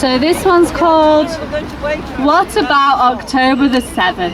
So this one's called What About October the 7th?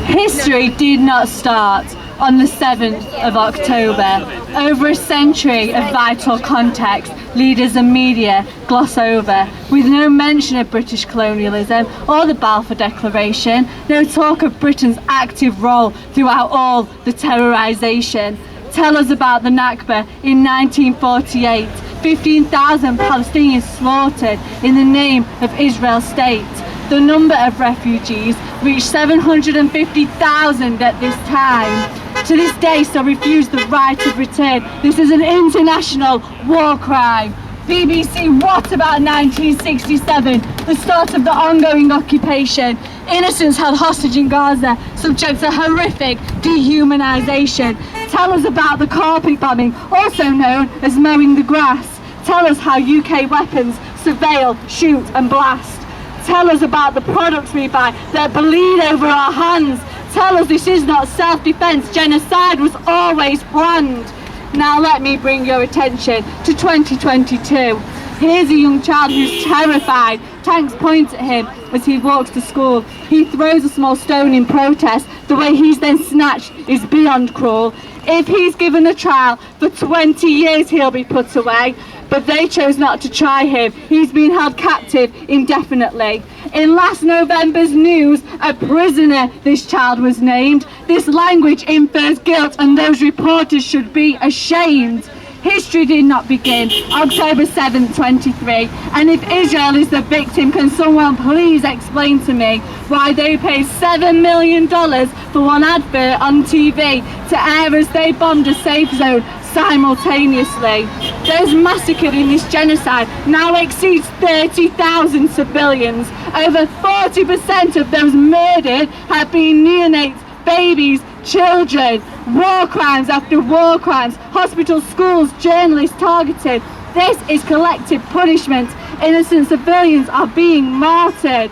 History did not start on the 7th of October. Over a century of vital context, leaders and media gloss over, with no mention of British colonialism or the Balfour Declaration, no talk of Britain's active role throughout all the terrorisation. Tell us about the Nakba in 1948, 15,000 Palestinians slaughtered in the name of Israel's state. The number of refugees reached 750,000 at this time. To this day, still refuse the right of return. This is an international war crime. BBC, what about 1967, the start of the ongoing occupation? Innocents held hostage in Gaza, subject to horrific dehumanisation. Tell us about the carpet bombing, also known as mowing the grass. Tell us how UK weapons surveil, shoot and blast. Tell us about the products we buy that bleed over our hands. Tell us this is not self-defense. Genocide was always planned. Now let me bring your attention to 2022. Here's a young child who's terrified. Tanks point at him as he walks to school. He throws a small stone in protest. The way he's then snatched is beyond cruel. If he's given a trial, for 20 years he'll be put away. But they chose not to try him. He's been held captive indefinitely. In last November's news, a prisoner this child was named. This language infers guilt, and those reporters should be ashamed. History did not begin October 7th, 23. And if Israel is the victim, can someone please explain to me why they paid $7 million for one advert on TV to air as they bombed a safe zone simultaneously? Those massacred in this genocide now exceeds 30,000 civilians. Over 40% of those murdered have been neonates, babies, children. War crimes after war crimes, hospitals, schools, journalists targeted. This is collective punishment. Innocent civilians are being martyred.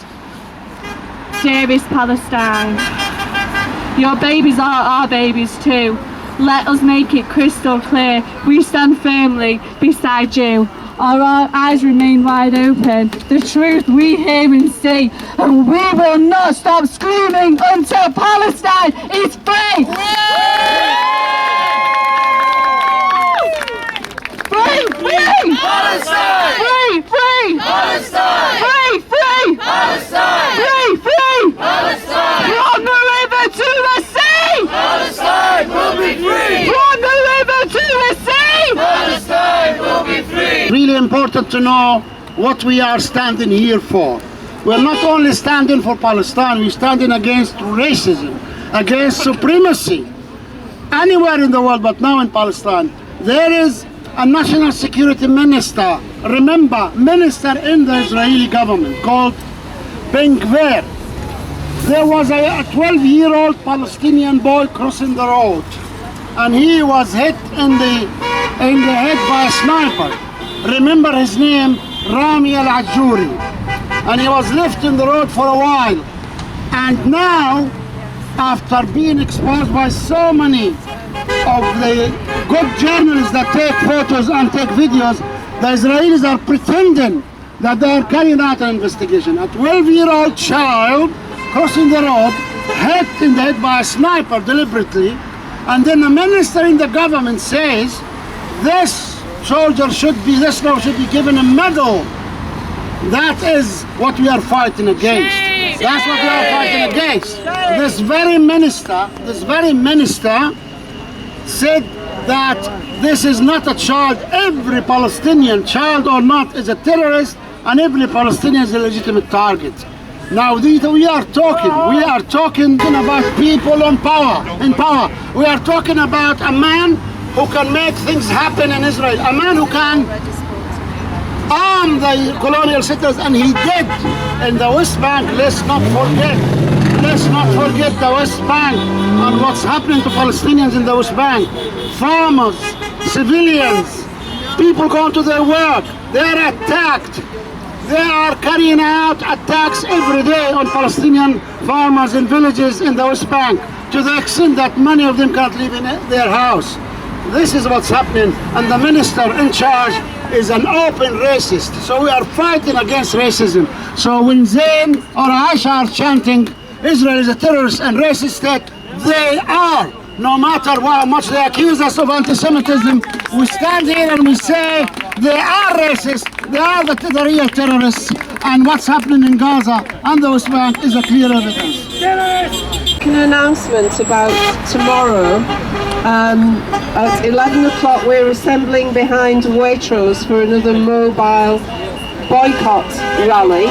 Dearest Palestine, your babies are our babies too. Let us make it crystal clear, we stand firmly beside you. Our eyes remain wide open, the truth we hear and see, and we will not stop screaming until Palestine is free! Free! Free! Palestine! Free! Free! Palestine! Free! Free! Palestine! Free! Free! Palestine! From the river to the sea! Palestine will be free! From the river to the sea! Palestine will be free! Really important to know what we are standing here for. We're not only standing for Palestine, we're standing against racism, against supremacy. Anywhere in the world, but now in Palestine. There is a national security minister, remember, minister in the Israeli government called Ben-Gvir. There was a 12-year-old Palestinian boy crossing the road, and he was hit in the head by a sniper. Remember his name, Rami al-Ajuri, and he was left in the road for a while. And now, after being exposed by so many of the good journalists that take photos and take videos, the Israelis are pretending that they are carrying out an investigation. A 12-year-old child crossing the road, hit in the head by a sniper deliberately, and then the minister in the government says this soldier should be given a medal. That is what we are fighting against. That's what we are fighting against. This very minister said that this is not a child. Every Palestinian, child or not, is a terrorist, and every Palestinian is a legitimate target. Now we are talking about people in power. We are talking about a man who can make things happen in Israel, a man who can arm the colonial settlers, and he did in the West Bank. Let's not forget the West Bank and what's happening to Palestinians in the West Bank. Farmers, civilians, people going to their work, they're attacked. They are carrying out attacks every day on Palestinian farmers in villages in the West Bank, to the extent that many of them can't live in their house. This is what's happening, and the minister in charge is an open racist. So we are fighting against racism. So when Zayn or Aisha are chanting Israel is a terrorist and racist state, they are. No matter how much they accuse us of anti-Semitism, we stand here and we say they are racist, they are the real terrorists, and what's happening in Gaza and the West Bank is a clear evidence. An announcement about tomorrow. At 11 o'clock we're assembling behind Waitrose for another mobile boycott rally,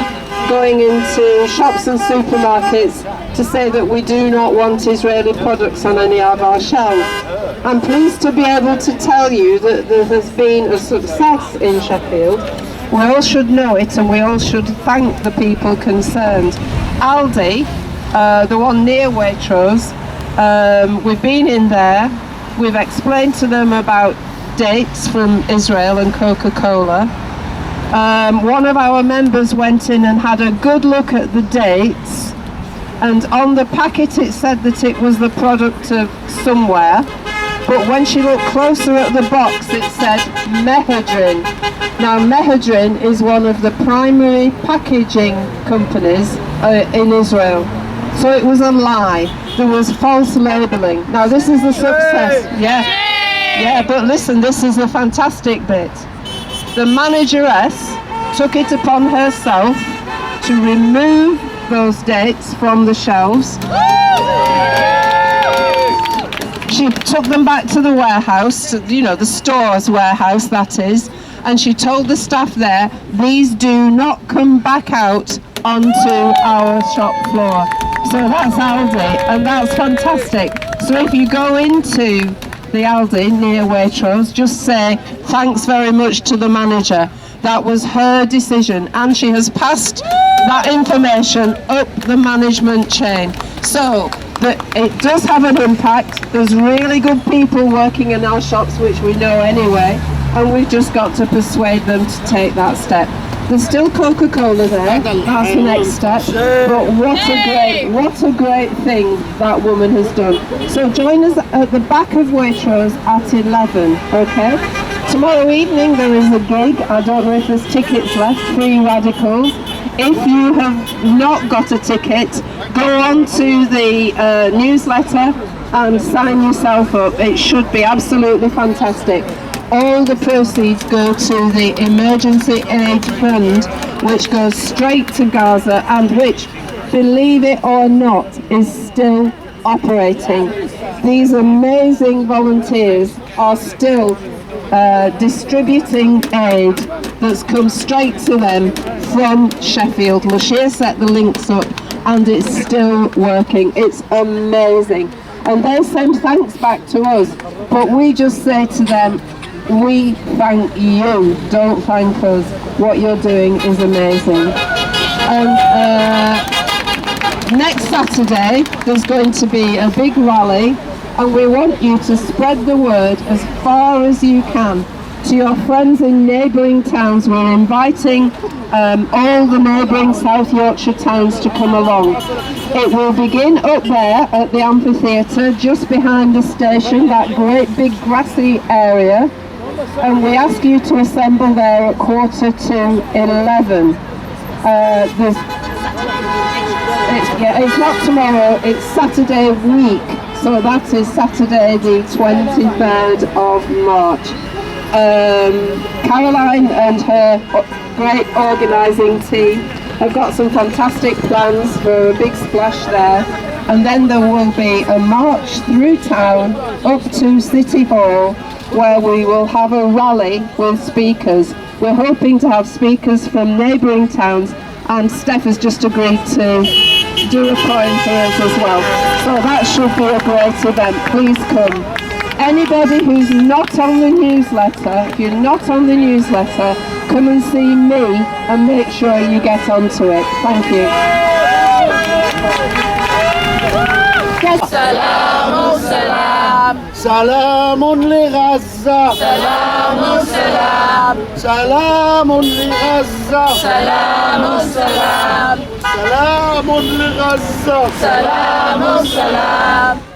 going into shops and supermarkets to say that we do not want Israeli products on any of our shelves. I'm pleased to be able to tell you that there has been a success in Sheffield. We all should know it, and we all should thank the people concerned. Aldi, the one near Waitrose, we've been in there, we've explained to them about dates from Israel and Coca-Cola. One of our members went in and had a good look at the dates, and on the packet it said that it was the product of somewhere, but when she looked closer at the box it said Mehedrin. Now Mehedrin is one of the primary packaging companies in Israel, so it was a lie. There was false labelling. Now this is the success. Yeah, but listen, this is the fantastic bit. The manageress took it upon herself to remove those dates from the shelves. She took them back to the warehouse, you know, the store's warehouse that is, and she told the staff there, these do not come back out onto our shop floor. So that's Aldi, and that's fantastic. So if you go into the Aldi near Waitrose, just say thanks very much to the manager. That was her decision, and she has passed that information up the management chain. So it does have an impact. There's really good people working in our shops, which we know anyway, and we've just got to persuade them to take that step. There's still Coca-Cola there, that's the next step, but what a great thing that woman has done. So join us at the back of Waitrose at 11, okay? Tomorrow evening there is a gig, I don't know if there's tickets left, Free Radicals. If you have not got a ticket, go on to the newsletter and sign yourself up. It should be absolutely fantastic. All the proceeds go to the Emergency Aid Fund, which goes straight to Gaza and which, believe it or not, is still operating. These amazing volunteers are still distributing aid that's come straight to them from Sheffield. Moshe set the links up and it's still working. It's amazing. And they send thanks back to us, but we just say to them, we thank you, don't thank us. What you're doing is amazing. And next Saturday there's going to be a big rally, and we want you to spread the word as far as you can to your friends in neighbouring towns. We're inviting all the neighbouring South Yorkshire towns to come along. It will begin up there at the amphitheatre, just behind the station, that great big grassy area. And we ask you to assemble there at 11:15. It's not tomorrow, it's Saturday week, so that is Saturday the 23rd of March. Caroline and her great organising team have got some fantastic plans for a big splash there, and then there will be a march through town up to City Hall, where we will have a rally with speakers. We're hoping to have speakers from neighbouring towns, and Steph has just agreed to do a poem for us as well. So that should be a great event. Please come. Anybody who's not on the newsletter, if you're not on the newsletter, come and see me and make sure you get onto it. Thank you. سلام سلام سلام لغزة سلام سلام سلام لغزة سلام سلام سلام لغزة سلام سلام